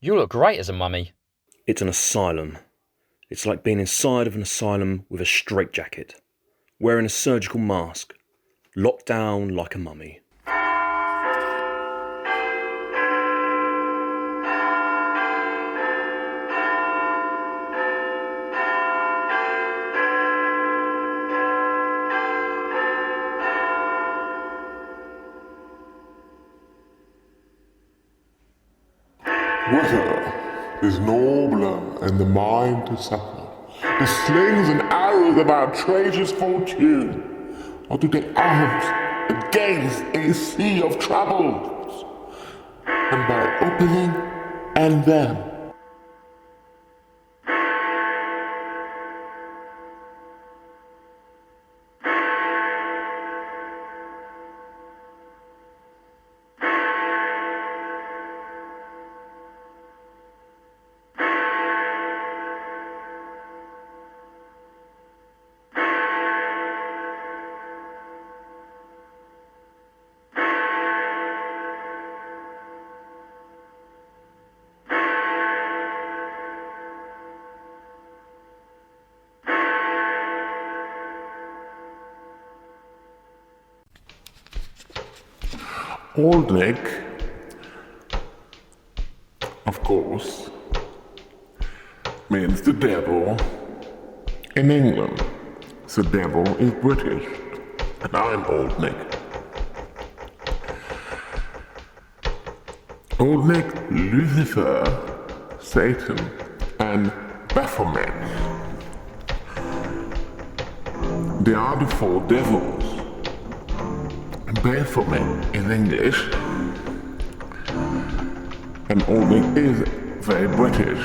You look great as a mummy. It's an asylum. It's like being inside of an asylum with a straitjacket, wearing a surgical mask, locked down like a mummy. Whether is nobler and the mind to suffer, the slings and arrows of our traitors' fortune, or to take arms against a sea of troubles, and by opening and them. Old Nick, of course, means the devil in England. The devil is British, and I'm Old Nick. Old Nick, Lucifer, Satan, and Baphomet. They are the four devils. Baphomet is English, and Old Nick is very British.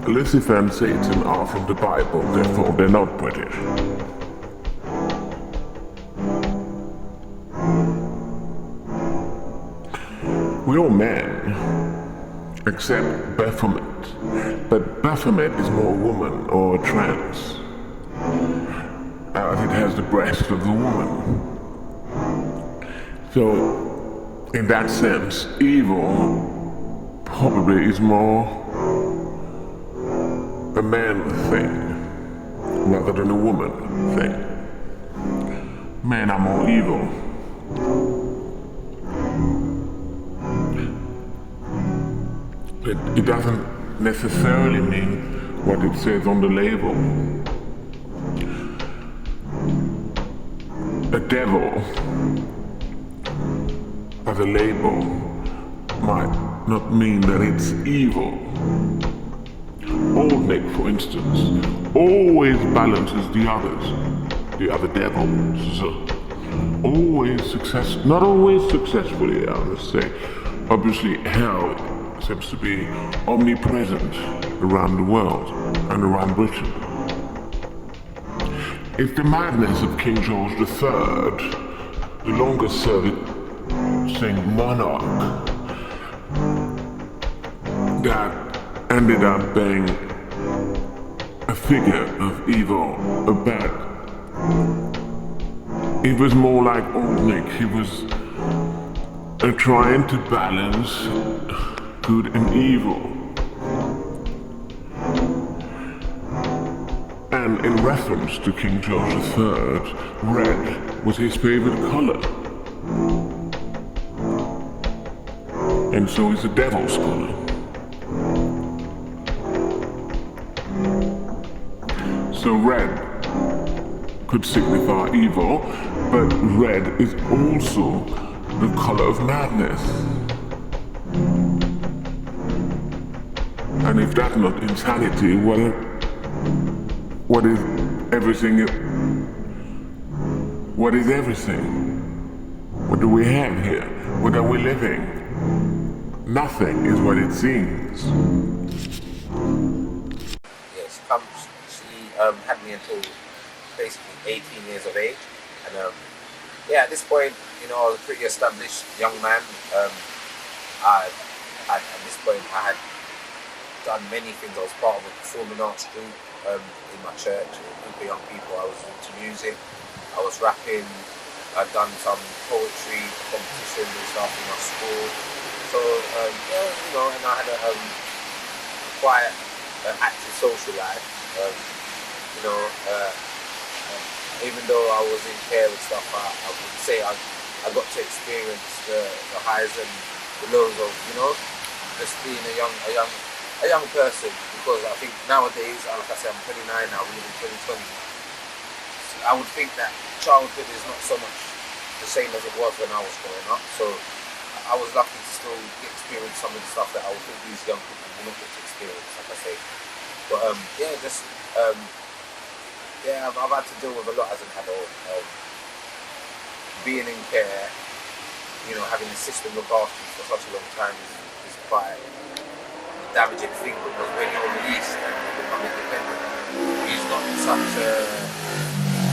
Lucifer and Satan are from the Bible, therefore they're not British. We're all men, except Baphomet, but Baphomet is more a woman or a trans, as it has the breast of the woman. So, in that sense, evil probably is more a man thing rather than a woman thing. Men are more evil. It doesn't necessarily mean what it says on the label. A devil as a label might not mean that it's evil. Old Nick, for instance, always balances the others, the other devils. Not always successfully, I must say. Obviously, hell seems to be omnipresent around the world and around Britain. It's the madness of King George III, the longest serving monarch, that ended up being a figure of evil, a bad. It was more like Old Nick. He was trying to balance good and evil. And in reference to King George III, red was his favorite color. And so is the devil's color. So red could signify evil, but red is also the color of madness. And if that's not insanity, what is everything? What is everything? What do we have here? What are we living? Nothing is what it seems. Yes, she had me until basically 18 years of age, and at this point, I was a pretty established young man. At this point, I had done many things. I was part of a performing arts group in my church, a group of young people. I was into music, I was rapping, I'd done some poetry competitions and stuff in my school. So yeah, you know, and I had a quite active social life. You know, even though I was in care and stuff, I would say I got to experience the highs and the lows of, you know, just being a young person. Because I think nowadays, like I said, I'm 29 now, we live in 2020. I would think that childhood is not so much the same as it was when I was growing up. So I was lucky to still experience some of the stuff that I would think these young people will not get to experience, like I say. But yeah, just yeah, I've had to deal with a lot as an adult. Being in care, you know, having the system look after you for such a long time is quite a damaging thing, because when you're released and you become independent, it's not such a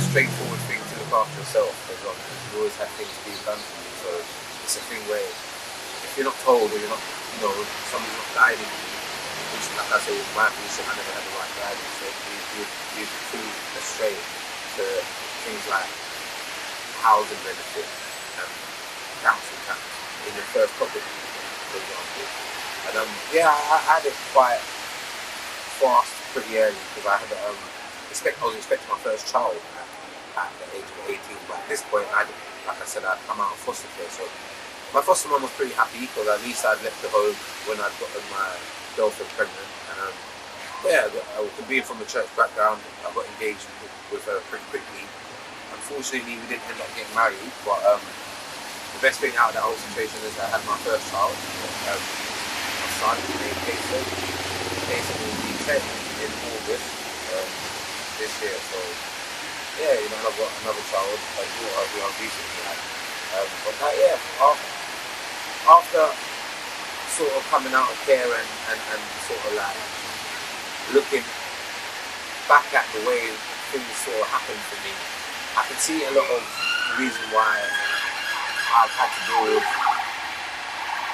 straightforward thing to look after yourself. Because you always have things being done for you. So it's a thing where if you're not told, or you're not, you know, somebody's not guiding you, which, like I say, with my position, I never had the right guidance. So you too astray to things like housing benefit and council tax in your first property, for example. And yeah, I had it quite fast, pretty early, because I had I was expecting my first child at the age of 18. But at this point, like I said, I'd come out of foster care. So my foster mum was pretty happy, because at least I'd left the home when I'd gotten my girlfriend pregnant. And yeah, being from a church background, I got engaged with her pretty quickly. Unfortunately, we didn't end up getting married, but the best thing out of that whole situation is I had my first child, my son, named Kieran. Kieran will be 10 in August this year. So yeah, you know, I've got another child, a daughter who I've recently had. But that, yeah, after sort of coming out of care and sort of like looking back at the way things sort of happened for me, I can see a lot of the reason why I've had to deal with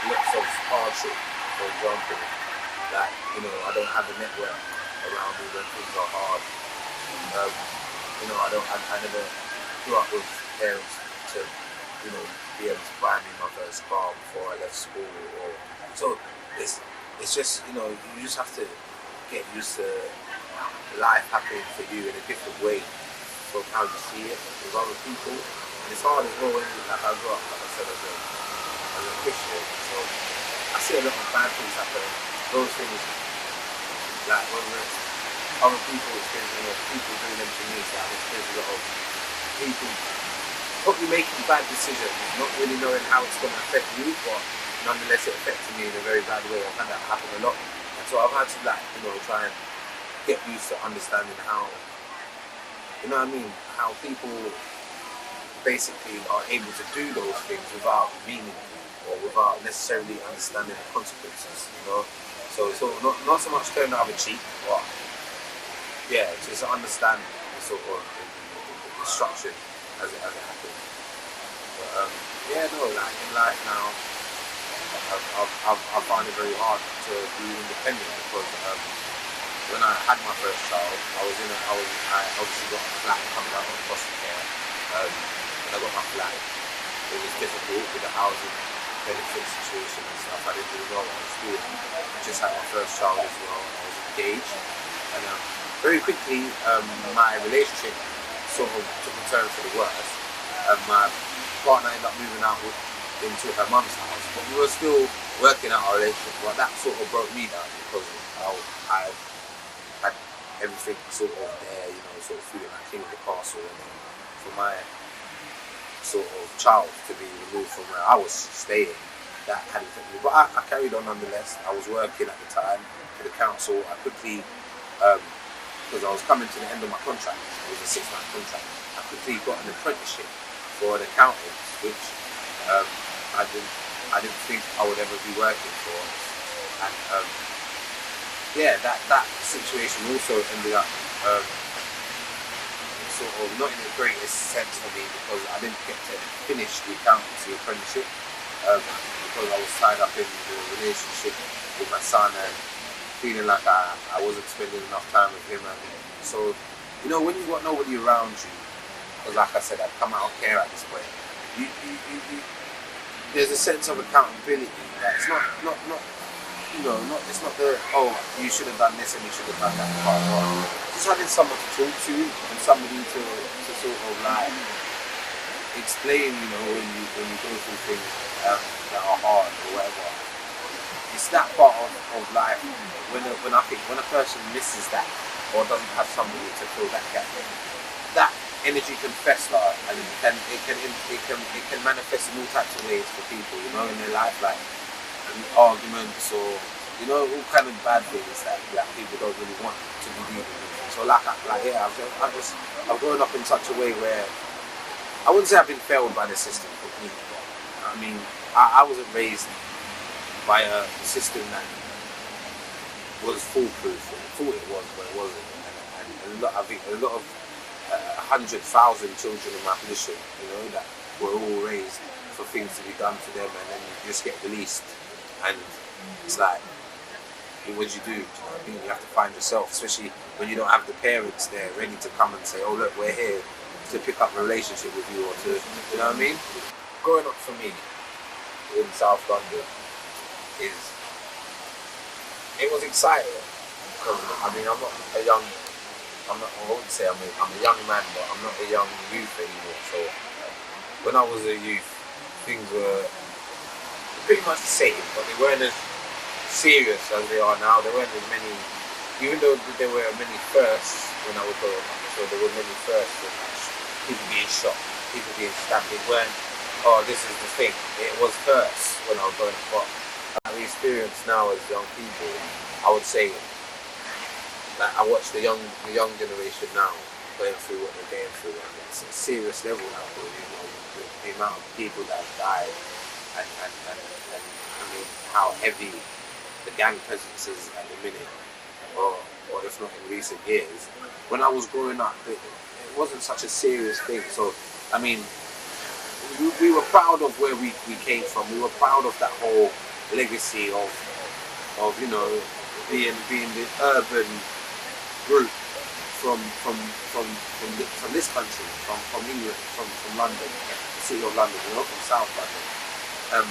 lots of hardship. For example, like, you know, I don't have a network around me when things are hard. You know, I never grew up with parents to, you know, be able to buy me my first car before I left school. So it's just, you know, you just have to get used to life happening for you in a different way from how you see it with other people. And it's hard as well when, like, I grew up, like I said, as a Christian. So I see a lot of bad things happen. Those things, like whether it's other people experiencing or people doing them to me, so I've experienced a lot of people probably making bad decisions, not really knowing how it's going to affect you, but nonetheless it affected me in a very bad way. I've had that happen a lot. And so I've had to, like, you know, try and get used to understanding how, you know what I mean, how people basically are able to do those things without meaning or without necessarily understanding the consequences, you know. So it's not so much turning the other cheek, but yeah, just understand the sort of the structure as it happens. But yeah, no, like in life now, I find it very hard to be independent, because when I had my first child, I obviously got a flat coming out of foster care. When I got my flat, it was difficult with the housing benefit situation and stuff. I didn't really know what I was doing. I just had my first child as well, and I was engaged. And very quickly, my relationship sort of took a turn for the worse. My partner ended up moving out into her mum's house, but we were still working out our relationship. But that sort of broke me down, because I had everything sort of there, you know, sort of feeling like king of the castle, and then for my sort of child to be removed from where I was staying, that had affected me. But I carried on nonetheless. I was working at the time for the council. I quickly, because I was coming to the end of my contract, it was a 6-month contract, I quickly got an apprenticeship for an accountant, which I didn't think I would ever be working for. And yeah, that situation also ended up sort of not in the greatest sense for me, because I didn't get to finish the accountancy apprenticeship because I was tied up in the relationship with my son and feeling like I wasn't spending enough time with him. And so, you know, when you've got nobody around you, because like I said, I've come out of care at this point, there's a sense of accountability. Like it's not you know, it's not the you should have done this and you should have done that part. Just having someone to talk to and somebody to sort of like explain, you know, when you go through things that are hard or whatever. It's that part of life when I think when a person misses that or doesn't have somebody to fill that gap, that energy can fester and it can manifest in all types of ways for people, you know, in their life, like arguments or, you know, all kind of bad things that people don't really want to be dealing with. So I've grown up in such a way where I wouldn't say I've been failed by the system completely, but I mean I wasn't raised by a system that was foolproof. I thought it was, but it wasn't. And I think a lot of 100,000 children in my position, you know, that were all raised for things to be done for them, and then you just get released, and it's like, what do? You know what I mean? You have to find yourself, especially when you don't have the parents there ready to come and say, oh look, we're here to pick up a relationship with you, or to, you know what I mean? Growing up for me in South London it was exciting because I mean I wouldn't say I'm a young man, but I'm not a young youth anymore. So when I was a youth, things were pretty much the same, but they weren't as serious as they are now. There weren't as many, even though there were many firsts when I was growing up. So there were many firsts, people being shot, people being stabbed. It weren't, oh, this is the thing. It was first when I was growing up. But we experience now as young people, I would say, like I watch the young generation now going through what they're going through, and it's a serious level now. You know, the amount of people that have died, and I mean how heavy the gang presence is at the minute, or if not in recent years. When I was growing up, it wasn't such a serious thing. So I mean, we were proud of where we came from. We were proud of that whole legacy of you know, being the urban group from this country, from England, from London, the city of London, you know, from South London.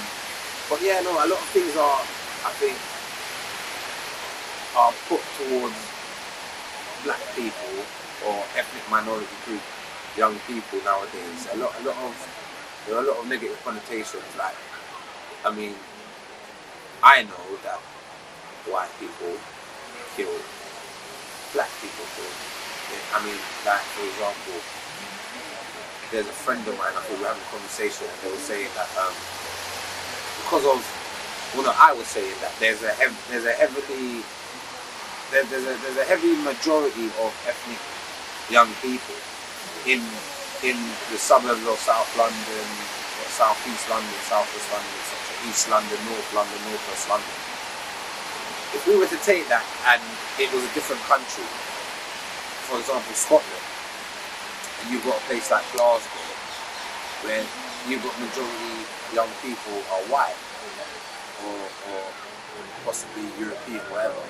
But yeah, no, a lot of things are, I think, are put towards black people or ethnic minority group young people nowadays. There are a lot of negative connotations. Like, I mean, I know that white people kill black people too. I mean, like, for example, there's a friend of mine, I thought we were having a conversation, and they were saying that because of, well no, I was saying that there's a heavy majority of ethnic young people in the suburbs of South London, South East London, South West London, etc., East London, North London, North West London. If we were to take that and it was a different country, for example Scotland, and you've got a place like Glasgow, where you've got majority young people are white, or possibly European, whatever,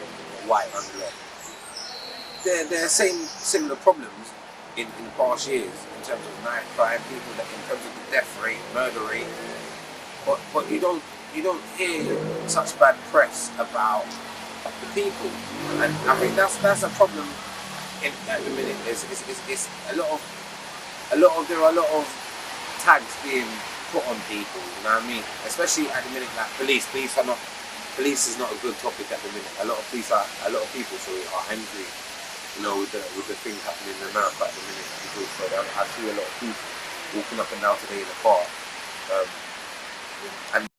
white underwear. There are similar problems in past years in terms of knife crime, people that in terms of the death rate, murder rate, but you don't hear such bad press about the people, and I think that's a problem at the minute. It's a lot of there are a lot of tags being put on people, you know what I mean? Especially at the minute, like police is not a good topic at the minute. A lot of people are angry, you know, with the things happening in America at the minute. So I see a lot of people walking up and down today in the car, and